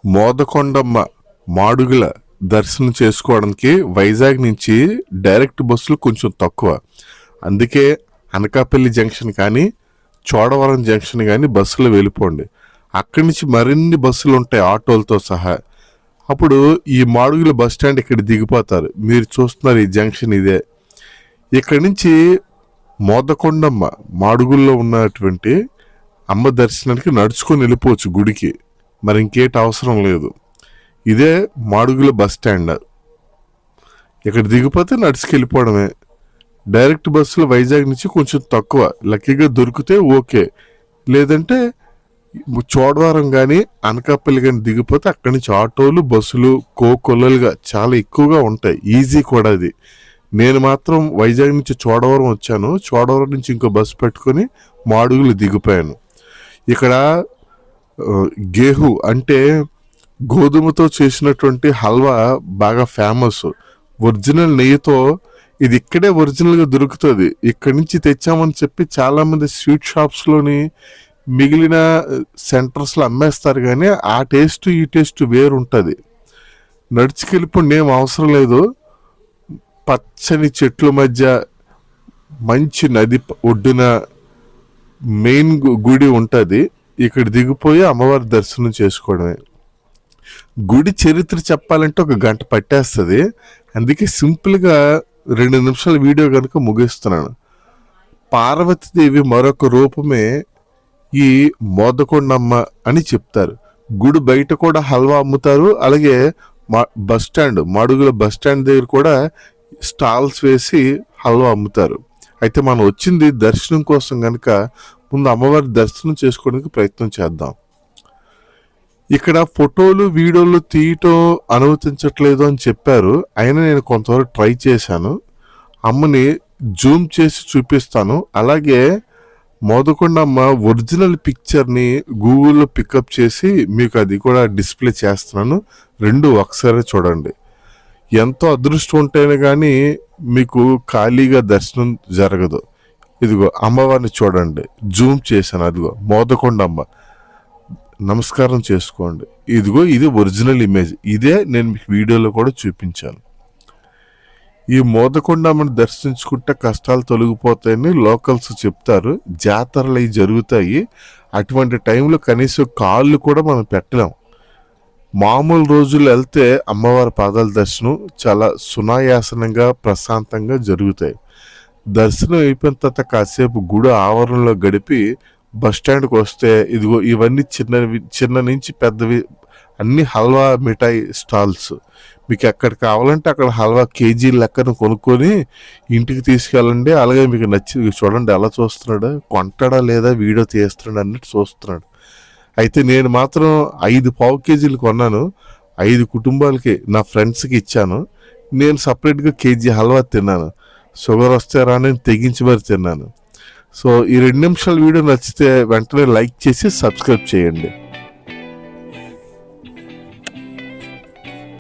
మోదకొండమ్మ మాడుగుల దర్శనం చేసుకోవడానికి వైజాగ్ నుంచి డైరెక్ట్ బస్సులు కొంచెం తక్కువ. అందుకే అనకాపల్లి జంక్షన్ కానీ చోడవరం జంక్షన్ కానీ బస్సులు వెళ్ళిపోండి. అక్కడి నుంచి మరిన్ని బస్సులు ఉంటాయి ఆటోలతో సహా. అప్పుడు ఈ మాడుగుల బస్ స్టాండ్ ఇక్కడ దిగిపోతారు. మీరు చూస్తున్నారు ఈ జంక్షన్ ఇదే. ఇక్కడి నుంచి మోదకొండమ్మ మాడుగుల్లో ఉన్నటువంటి అమ్మ దర్శనానికి నడుచుకొని వెళ్ళిపోవచ్చు గుడికి. మరి ఇంకేటి అవసరం లేదు. ఇదే మాడుగుల బస్ స్టాండ్. ఇక్కడ దిగిపోతే నడుచుకెళ్ళిపోవడమే. డైరెక్ట్ బస్సులు వైజాగ్ నుంచి కొంచెం తక్కువ, లక్కీగా దొరికితే ఓకే. లేదంటే చోడవరం కానీ అనకాపల్లి కానీ దిగిపోతే అక్కడి నుంచి ఆటోలు బస్సులు కోకొల్లలుగా చాలా ఎక్కువగా ఉంటాయి. ఈజీ కూడా అది. నేను మాత్రం వైజాగ్ నుంచి చోడవరం వచ్చాను. చోడవరం నుంచి ఇంకో బస్సు పెట్టుకొని మాడుగులు దిగిపోయాను. ఇక్కడ గేహు అంటే గోధుమతో చేసినటువంటి హల్వా బాగా ఫేమస్. ఒరిజినల్ నెయ్యితో. ఇది ఇక్కడే ఒరిజినల్గా దొరుకుతుంది. ఇక్కడి నుంచి తెచ్చామని చెప్పి చాలామంది స్వీట్ షాప్స్లోని మిగిలిన సెంటర్స్లో అమ్మేస్తారు, కానీ ఆ టేస్ట్ ఈ టేస్ట్ వేరు ఉంటుంది. నడుచుకెళ్ళిపోండి, ఏం అవసరం లేదు. పచ్చని చెట్ల మధ్య మంచి నది ఒడ్డున మెయిన్ గుడి ఉంటుంది. ఇక్కడ దిగిపోయి అమ్మవారి దర్శనం చేసుకోవడమే. గుడి చరిత్ర చెప్పాలంటే ఒక గంట పట్టేస్తుంది. అందుకే సింపుల్గా 2 నిమిషాల వీడియో కనుక ముగిస్తున్నాను. పార్వతీదేవి మరొక రూపమే ఈ మోదకొండమ్మ అని చెప్తారు. గుడి బయట కూడా హల్వా అమ్ముతారు. అలాగే bus stand, Madugula bus stand దగ్గర కూడా స్టాల్స్ వేసి హల్వా అమ్ముతారు. అయితే మనం వచ్చింది దర్శనం కోసం కనుక ముందు అమ్మవారి దర్శనం చేసుకోవడానికి ప్రయత్నం చేద్దాం. ఇక్కడ ఫోటోలు వీడియోలు తీయటం అనుమతించట్లేదు అని చెప్పారు. అయినా నేను కొంతవరకు ట్రై చేశాను. అమ్మని జూమ్ చేసి చూపిస్తాను. అలాగే మోదకొండమ్మ ఒరిజినల్ పిక్చర్ని గూగుల్లో పికప్ చేసి మీకు అది కూడా డిస్ప్లే చేస్తున్నాను. 2 ఒకసారి చూడండి. ఎంతో అదృష్టం ఉంటేనే కానీ మీకు ఖాళీగా దర్శనం జరగదు. ఇదిగో అమ్మవారిని చూడండి, జూమ్ చేశాను. అదిగో మోదకొండమ్మ. నమస్కారం చేసుకోండి. ఇదిగో ఇది ఒరిజినల్ ఇమేజ్. ఇదే నేను మీకు వీడియోలో కూడా చూపించాను. ఈ మోదకొండమ్మని దర్శించుకుంటే కష్టాలు తొలగిపోతాయని లోకల్స్ చెప్తారు. జాతరలు అవి జరుగుతాయి. అటువంటి టైంలో కనీసం కాళ్ళు కూడా మనం పెట్టలేం. మామూలు రోజులు వెళ్తే అమ్మవారి పాదాల దర్శనం చాలా సునాయాసనంగా ప్రశాంతంగా జరుగుతాయి. దర్శనం అయిపోయిన తర్వాత కాసేపు గుడి ఆవరణలో గడిపి బస్ స్టాండ్కి వస్తే ఇదిగో ఇవన్నీ చిన్న నుంచి పెద్దవి అన్ని హల్వా మిఠాయి స్టాల్స్. మీకు ఎక్కడ కావాలంటే అక్కడ హల్వా కేజీ లెక్కన కొనుక్కొని ఇంటికి తీసుకెళ్ళండి. అలాగే మీకు నచ్చింది చూడండి, ఎలా చూస్తున్నాడు, కొంటాడా లేదా వీడియో తీస్తున్నాడు అన్నట్టు చూస్తున్నాడు. అయితే నేను మాత్రం 5 పావు కేజీలు కొన్నాను. 5 కుటుంబాలకి నా ఫ్రెండ్స్కి ఇచ్చాను. నేను సపరేట్గా కేజీ హల్వా తిన్నాను. షుగర్ వస్తే రాని తెగించి మరి తిన్నాను. సో ఈ 2 నిమిషాల వీడియో నచ్చితే వెంటనే లైక్ చేసి సబ్స్క్రైబ్ చేయండి.